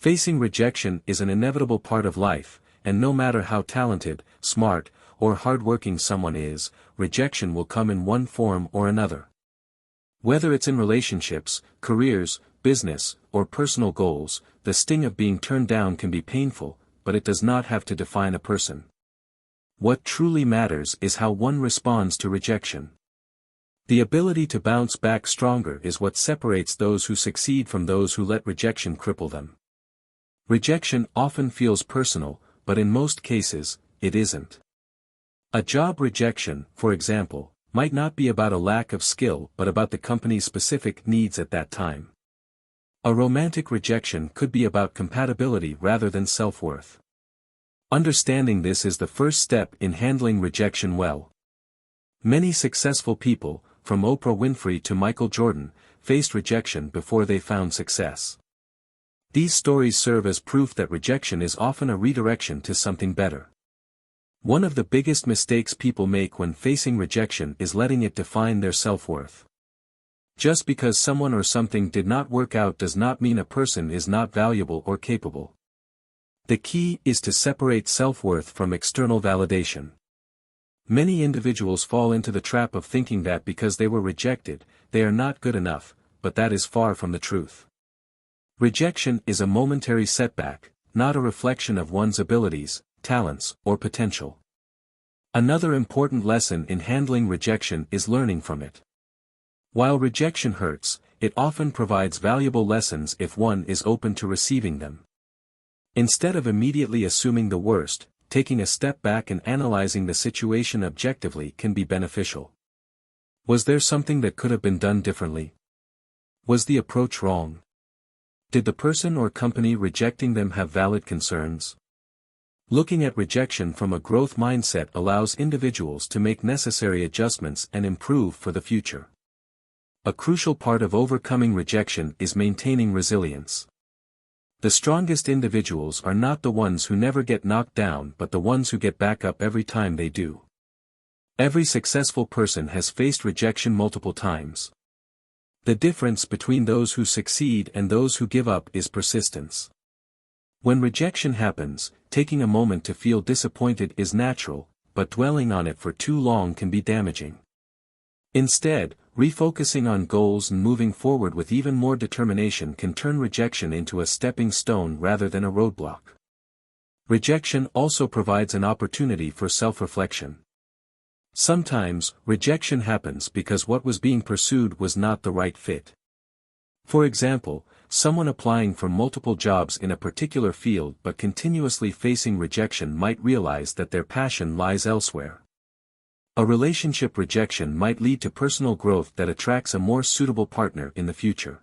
Facing rejection is an inevitable part of life, and no matter how talented, smart, or hardworking someone is, rejection will come in one form or another. Whether it's in relationships, careers, business, or personal goals, the sting of being turned down can be painful, but it does not have to define a person. What truly matters is how one responds to rejection. The ability to bounce back stronger is what separates those who succeed from those who let rejection cripple them. Rejection often feels personal, but in most cases, it isn't. A job rejection, for example, might not be about a lack of skill but about the company's specific needs at that time. A romantic rejection could be about compatibility rather than self-worth. Understanding this is the first step in handling rejection well. Many successful people, from Oprah Winfrey to Michael Jordan, faced rejection before they found success. These stories serve as proof that rejection is often a redirection to something better. One of the biggest mistakes people make when facing rejection is letting it define their self-worth. Just because someone or something did not work out does not mean a person is not valuable or capable. The key is to separate self-worth from external validation. Many individuals fall into the trap of thinking that because they were rejected, they are not good enough, but that is far from the truth. Rejection is a momentary setback, not a reflection of one's abilities, talents, or potential. Another important lesson in handling rejection is learning from it. While rejection hurts, it often provides valuable lessons if one is open to receiving them. Instead of immediately assuming the worst, taking a step back and analyzing the situation objectively can be beneficial. Was there something that could have been done differently? Was the approach wrong? Did the person or company rejecting them have valid concerns? Looking at rejection from a growth mindset allows individuals to make necessary adjustments and improve for the future. A crucial part of overcoming rejection is maintaining resilience. The strongest individuals are not the ones who never get knocked down but the ones who get back up every time they do. Every successful person has faced rejection multiple times. The difference between those who succeed and those who give up is persistence. When rejection happens, taking a moment to feel disappointed is natural, but dwelling on it for too long can be damaging. Instead, refocusing on goals and moving forward with even more determination can turn rejection into a stepping stone rather than a roadblock. Rejection also provides an opportunity for self-reflection. Sometimes, rejection happens because what was being pursued was not the right fit. For example, someone applying for multiple jobs in a particular field but continuously facing rejection might realize that their passion lies elsewhere. A relationship rejection might lead to personal growth that attracts a more suitable partner in the future.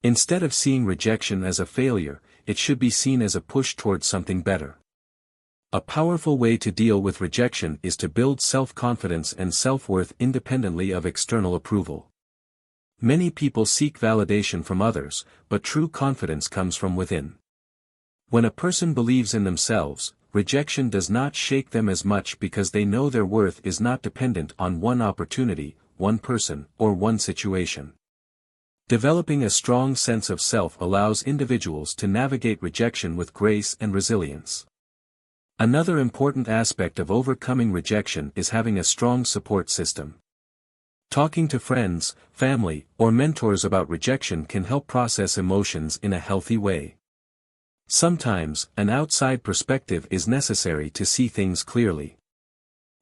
Instead of seeing rejection as a failure, it should be seen as a push towards something better. A powerful way to deal with rejection is to build self-confidence and self-worth independently of external approval. Many people seek validation from others, but true confidence comes from within. When a person believes in themselves, rejection does not shake them as much because they know their worth is not dependent on one opportunity, one person, or one situation. Developing a strong sense of self allows individuals to navigate rejection with grace and resilience. Another important aspect of overcoming rejection is having a strong support system. Talking to friends, family, or mentors about rejection can help process emotions in a healthy way. Sometimes, an outside perspective is necessary to see things clearly.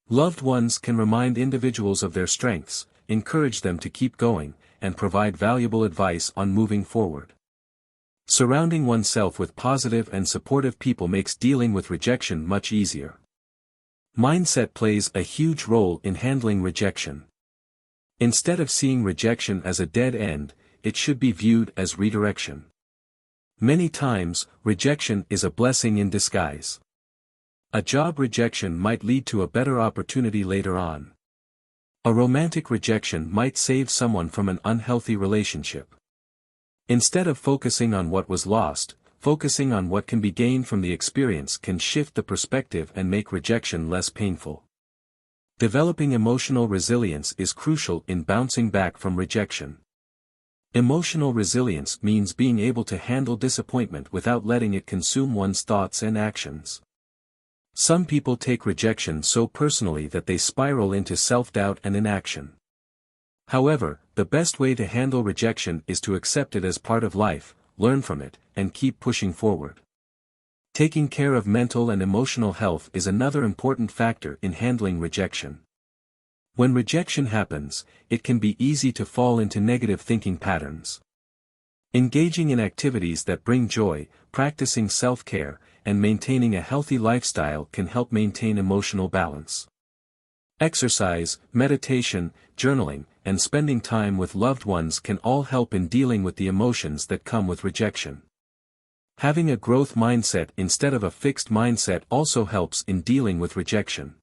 Loved ones can remind individuals of their strengths, encourage them to keep going, and provide valuable advice on moving forward. Surrounding oneself with positive and supportive people makes dealing with rejection much easier. Mindset plays a huge role in handling rejection. Instead of seeing rejection as a dead end, it should be viewed as redirection. Many times, rejection is a blessing in disguise. A job rejection might lead to a better opportunity later on. A romantic rejection might save someone from an unhealthy relationship. Instead of focusing on what was lost, focusing on what can be gained from the experience can shift the perspective and make rejection less painful. Developing emotional resilience is crucial in bouncing back from rejection. Emotional resilience means being able to handle disappointment without letting it consume one's thoughts and actions. Some people take rejection so personally that they spiral into self-doubt and inaction. However, the best way to handle rejection is to accept it as part of life, learn from it, and keep pushing forward. Taking care of mental and emotional health is another important factor in handling rejection. When rejection happens, it can be easy to fall into negative thinking patterns. Engaging in activities that bring joy, practicing self-care, and maintaining a healthy lifestyle can help maintain emotional balance. Exercise, meditation, journaling, and spending time with loved ones can all help in dealing with the emotions that come with rejection. Having a growth mindset instead of a fixed mindset also helps in dealing with rejection.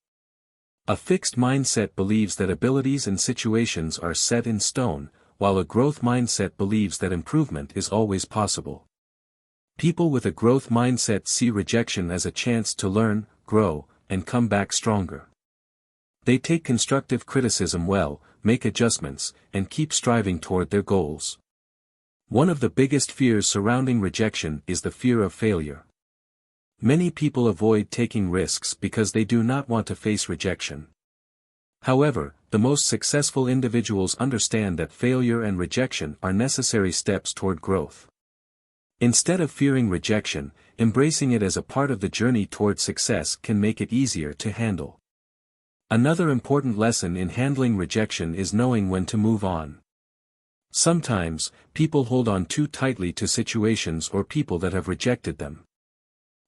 A fixed mindset believes that abilities and situations are set in stone, while a growth mindset believes that improvement is always possible. People with a growth mindset see rejection as a chance to learn, grow, and come back stronger. They take constructive criticism well, make adjustments, and keep striving toward their goals. One of the biggest fears surrounding rejection is the fear of failure. Many people avoid taking risks because they do not want to face rejection. However, the most successful individuals understand that failure and rejection are necessary steps toward growth. Instead of fearing rejection, embracing it as a part of the journey toward success can make it easier to handle. Another important lesson in handling rejection is knowing when to move on. Sometimes, people hold on too tightly to situations or people that have rejected them.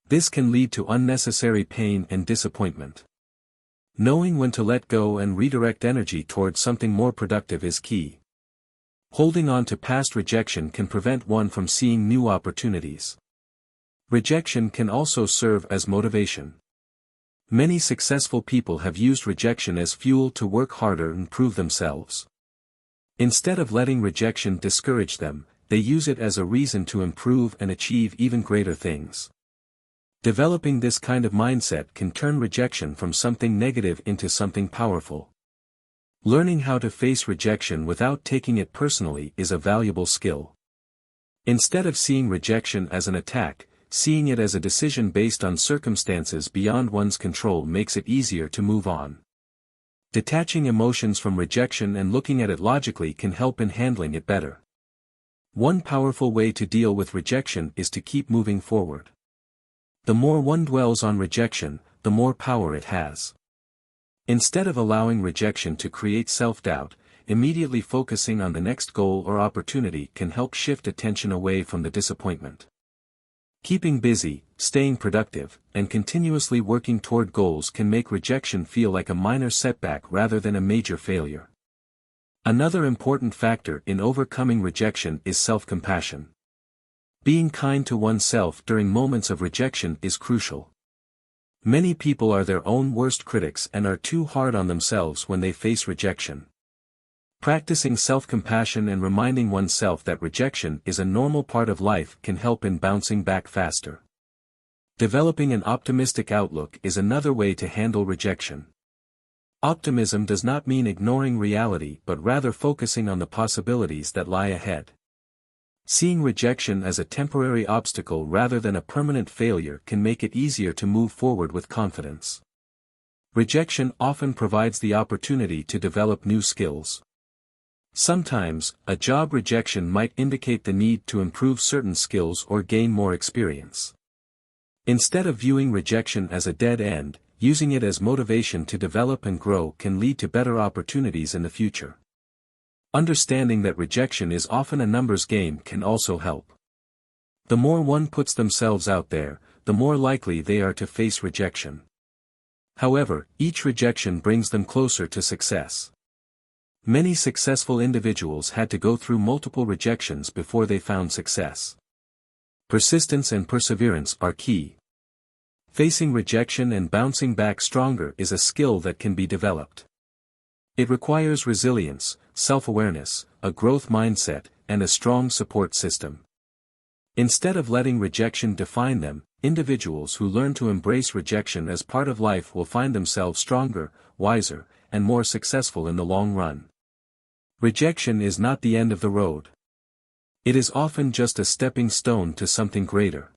This can lead to unnecessary pain and disappointment. Knowing when to let go and redirect energy towards something more productive is key. Holding on to past rejection can prevent one from seeing new opportunities. Rejection can also serve as motivation. Many successful people have used rejection as fuel to work harder and prove themselves. Instead of letting rejection discourage them, they use it as a reason to improve and achieve even greater things. Developing this kind of mindset can turn rejection from something negative into something powerful. Learning how to face rejection without taking it personally is a valuable skill. Instead of seeing rejection as an attack, seeing it as a decision based on circumstances beyond one's control makes it easier to move on. Detaching emotions from rejection and looking at it logically can help in handling it better. One powerful way to deal with rejection is to keep moving forward. The more one dwells on rejection, the more power it has. Instead of allowing rejection to create self-doubt, immediately focusing on the next goal or opportunity can help shift attention away from the disappointment. Keeping busy, staying productive, and continuously working toward goals can make rejection feel like a minor setback rather than a major failure. Another important factor in overcoming rejection is self-compassion. Being kind to oneself during moments of rejection is crucial. Many people are their own worst critics and are too hard on themselves when they face rejection. Practicing self-compassion and reminding oneself that rejection is a normal part of life can help in bouncing back faster. Developing an optimistic outlook is another way to handle rejection. Optimism does not mean ignoring reality but rather focusing on the possibilities that lie ahead. Seeing rejection as a temporary obstacle rather than a permanent failure can make it easier to move forward with confidence. Rejection often provides the opportunity to develop new skills. Sometimes, a job rejection might indicate the need to improve certain skills or gain more experience. Instead of viewing rejection as a dead end, using it as motivation to develop and grow can lead to better opportunities in the future. Understanding that rejection is often a numbers game can also help. The more one puts themselves out there, the more likely they are to face rejection. However, each rejection brings them closer to success. Many successful individuals had to go through multiple rejections before they found success. Persistence and perseverance are key. Facing rejection and bouncing back stronger is a skill that can be developed. It requires resilience, self-awareness, a growth mindset, and a strong support system. Instead of letting rejection define them, individuals who learn to embrace rejection as part of life will find themselves stronger, wiser, and more successful in the long run. Rejection is not the end of the road. It is often just a stepping stone to something greater.